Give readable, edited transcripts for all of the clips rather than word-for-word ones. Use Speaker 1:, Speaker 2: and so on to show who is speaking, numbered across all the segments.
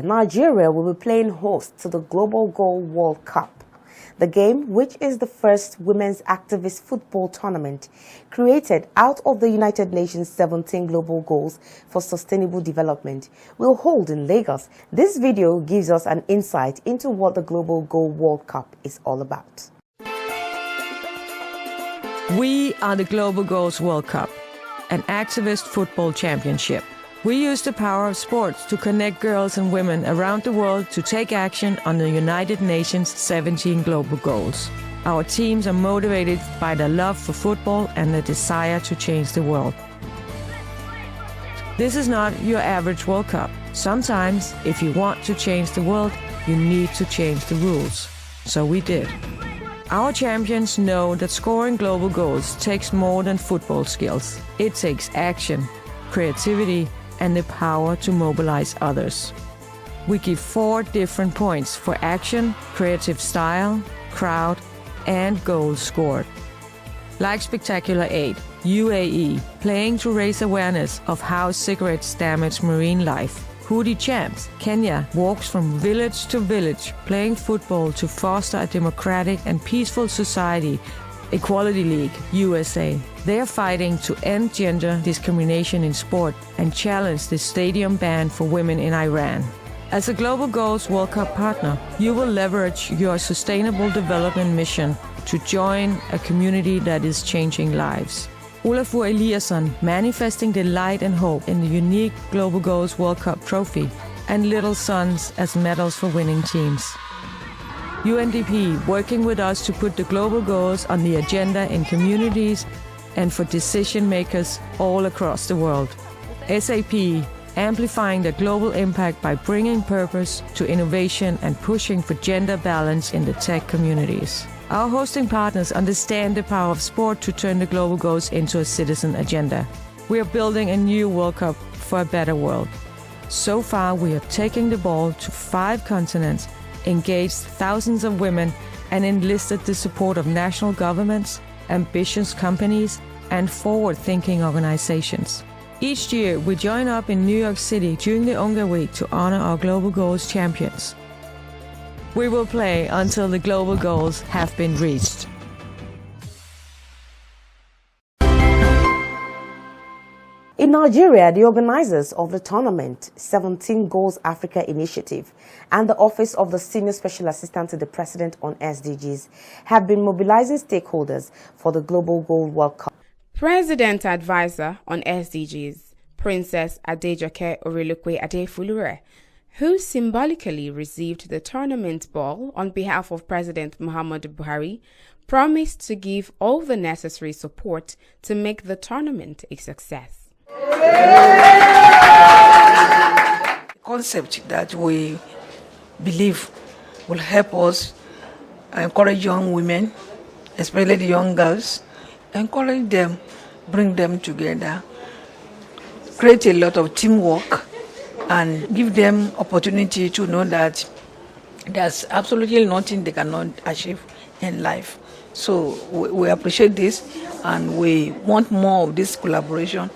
Speaker 1: Nigeria will be playing host to the Global Goal World Cup. The game, which is the first women's activist football tournament created out of the United Nations 17 Global Goals for Sustainable Development, will hold in Lagos. This video gives us an insight into what the Global Goal World Cup is all about.
Speaker 2: We are the Global Goals World Cup, an activist football championship. We use the power of sports to connect girls and women around the world to take action on the United Nations 17 global goals. Our teams are motivated by their love for football and the desire to change the world. This is not your average World Cup. Sometimes, if you want to change the world, you need to change the rules. So we did. Our champions know that scoring global goals takes more than football skills. It takes action, creativity, and the power to mobilize others. We give 4 different points for action, creative style, crowd, and goals scored. Like Spectacular 8, UAE, playing to raise awareness of how cigarettes damage marine life. Hoodie Champs, Kenya, walks from village to village, playing football to foster a democratic and peaceful society. Equality League, USA. They are fighting to end gender discrimination in sport and challenge the stadium ban for women in Iran. As a Global Goals World Cup partner, you will leverage your sustainable development mission to join a community that is changing lives. Olafur Eliasson, manifesting the light and hope in the unique Global Goals World Cup trophy, and Little Suns as medals for winning teams. UNDP working with us to put the global goals on the agenda in communities and for decision makers all across the world. SAP amplifying the global impact by bringing purpose to innovation and pushing for gender balance in the tech communities. Our hosting partners understand the power of sport to turn the global goals into a citizen agenda. We are building a new World Cup for a better world. So far, we are taking the ball to 5 continents, engaged thousands of women, and enlisted the support of national governments, ambitious companies, and forward-thinking organizations. Each year, we join up in New York City during the Unga Week to honor our Global Goals champions. We will play until the global goals have been reached.
Speaker 1: In Nigeria, the organizers of the tournament, 17 Goals Africa Initiative, and the Office of the Senior Special Assistant to the President on SDGs have been mobilizing stakeholders for the Global Goal World Cup.
Speaker 3: President Advisor on SDGs, Princess Adejoke Orelokwe Adefulure, who symbolically received the tournament ball on behalf of President Muhammadu Buhari, promised to give all the necessary support to make the tournament a success.
Speaker 4: The concept that we believe will help us encourage young women, especially the young girls, encourage them, bring them together, create a lot of teamwork, and give them opportunity to know that there's absolutely nothing they cannot achieve in life. So we appreciate this, and we want more of this collaboration,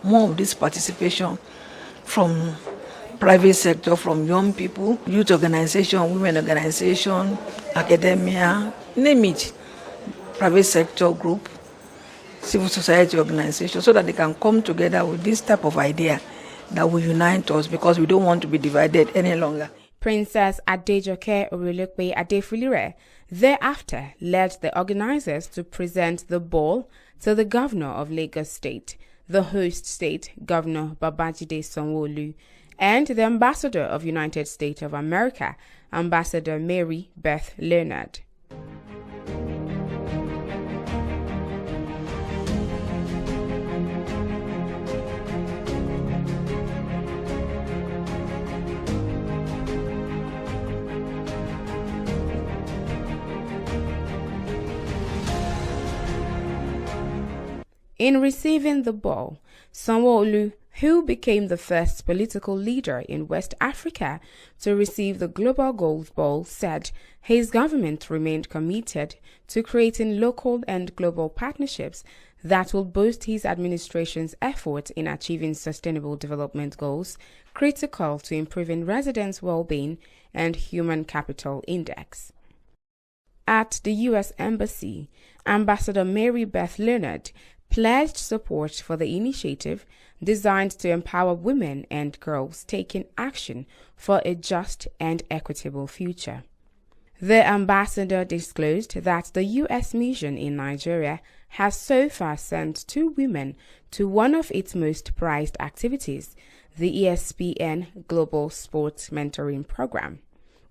Speaker 4: more of this participation from private sector, from young people, youth organization, women organization, academia, name it, private sector group, civil society organization, so that they can come together with this type of idea that will unite us, because we don't want to be divided any longer.
Speaker 3: Princess Adejoke Orelokwe Adefulure thereafter led the organizers to present the ball to the governor of Lagos State, the host state, Governor Babajide Sanwo-Olu, and the ambassador of United States of America, Ambassador Mary Beth Leonard. In receiving the ball, Sanwo-Olu, who became the first political leader in West Africa to receive the Global Goals Ball, said his government remained committed to creating local and global partnerships that will boost his administration's effort in achieving sustainable development goals critical to improving residents' well-being and human capital index. At the U.S. Embassy, Ambassador Mary Beth Leonard pledged support for the initiative designed to empower women and girls taking action for a just and equitable future. The ambassador disclosed that the U.S. mission in Nigeria has so far sent 2 women to one of its most prized activities, the ESPN Global Sports Mentoring Program,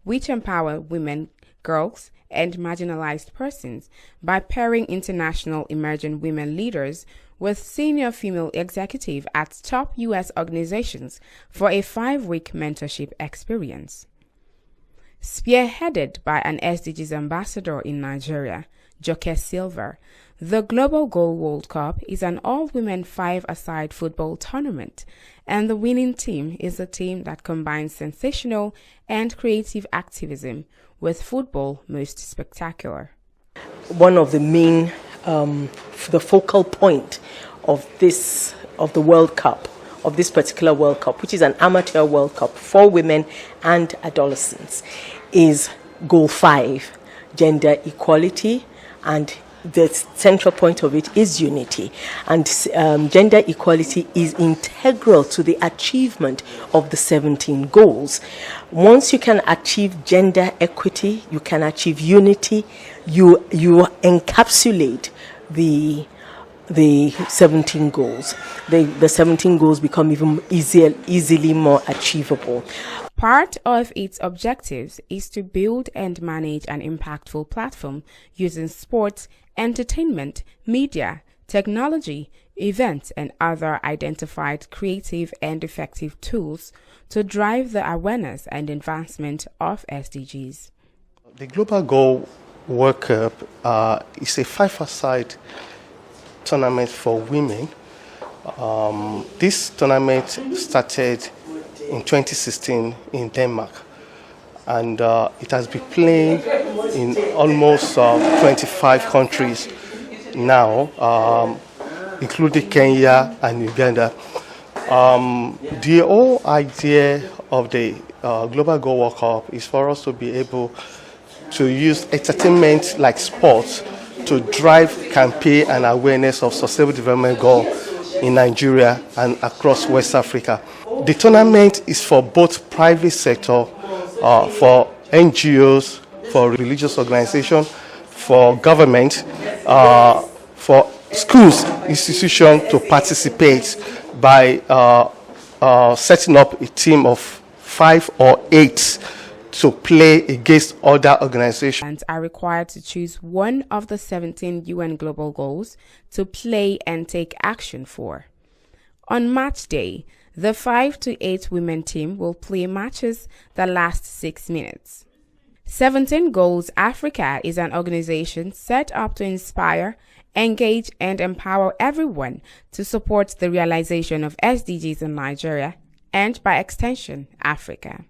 Speaker 3: which empower women, girls, and marginalized persons by pairing international emerging women leaders with senior female executives at top U.S. organizations for a 5-week mentorship experience. Spearheaded by an SDGs ambassador in Nigeria, Joke Silver, the Global Goal World Cup is an all-women 5-a-side football tournament, and the winning team is a team that combines sensational and creative activism with football most spectacular.
Speaker 5: One of the main, the focal point of the World Cup, of this particular World Cup, which is an amateur World Cup for women and adolescents, is Goal 5, gender equality, and the central point of it is unity. And gender equality is integral to the achievement of the 17 goals. Once you can achieve gender equity, you can achieve unity, you encapsulate the 17 goals. The 17 goals become even easily more achievable.
Speaker 3: Part of its objectives is to build and manage an impactful platform using sports, entertainment, media, technology, events, and other identified creative and effective tools to drive the awareness and advancement of SDGs.
Speaker 6: The Global Goal World Cup is a 5-a-side tournament for women. This tournament started in 2016 in Denmark, and it has been playing in almost 25 countries now, including Kenya and Uganda. The whole idea of the Global Goal World Cup is for us to be able to use entertainment like sports to drive campaign and awareness of sustainable development goal in Nigeria and across West Africa. The tournament is for both private sector, for NGOs, for religious organizations, for government, for schools, institutions to participate by setting up a team of 5 or 8 to play against other organizations.
Speaker 3: Are required to choose one of the 17 UN Global Goals to play and take action for. On match day, the 5 to 8 women team will play matches that last 6 minutes. 17 Goals Africa is an organization set up to inspire, engage, and empower everyone to support the realization of SDGs in Nigeria and, by extension, Africa.